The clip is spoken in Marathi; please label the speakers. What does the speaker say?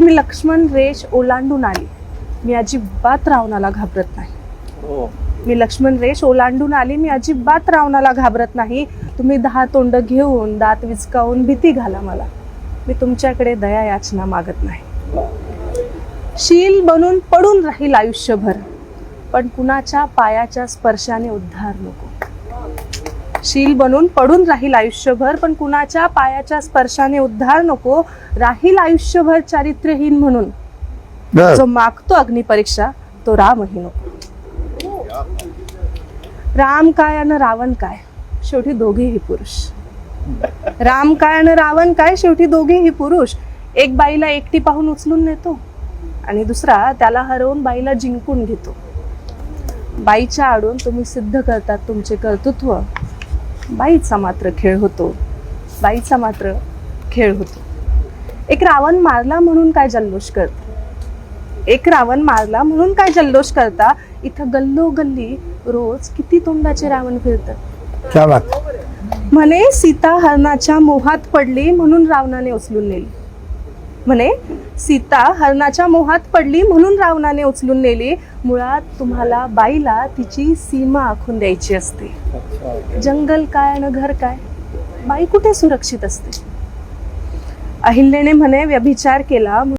Speaker 1: मी लक्ष्मण रेष ओलांडून आली. मी अजिबात रावणाला घाबरत नाही. मी लक्ष्मण रेष ओलांडून आली. मी अजिबात रावणाला घाबरत नाही. तुम्ही 10 तोंड घेऊन दात विचकावून भीती घाला मला, मी तुमच्याकडे दया याचना मागत नाही. शील बनून पडून राहील आयुष्यभर, पण कुणाच्या पायाच्या स्पर्शाने उद्धार नको. शील बनून पडून राहील आयुष्यभर, पण कुणाच्या पायाच्या स्पर्शाने उद्धार नको. राहील आयुष्यभर चारित्र्यहीन म्हणून, जो मागतो अग्निपरीक्षा तो रामही नको. राम काय आणि रावण काय, शेवटी दोघेही पुरुष. राम काय आणि रावण काय, शेवटी दोघेही पुरुष. एक बाईला एकटी पाहून उचलून नेतो आणि दुसरा त्याला हरवून बाईला जिंकून घेतो. बाईच्या आडून तुम्ही सिद्ध करतात तुमचे कर्तृत्व. बाईचा मात्र खेळ होतो. बाईचा मात्र खेळ होतो. एक रावण मारला म्हणून काय जल्लोष करता, एक रावण मारला म्हणून काय जल्लोष करता. इथं गल्लोगल्ली रोज किती तोंडाचे रावण फिरतात. म्हणे सीता हरणाच्या मोहात पडली म्हणून रावणाने उचलून नेली. म्हणे सीता हरणाच्या मोहात पडली म्हणून रावणाने उचलून नेली. मुळात तुम्हाला बाईला तिची सीमा आखून द्यायची असते. जंगल काय आणि घर काय, बाई कुठे सुरक्षित असते. अहिल्याने म्हणे व्यभिचार केला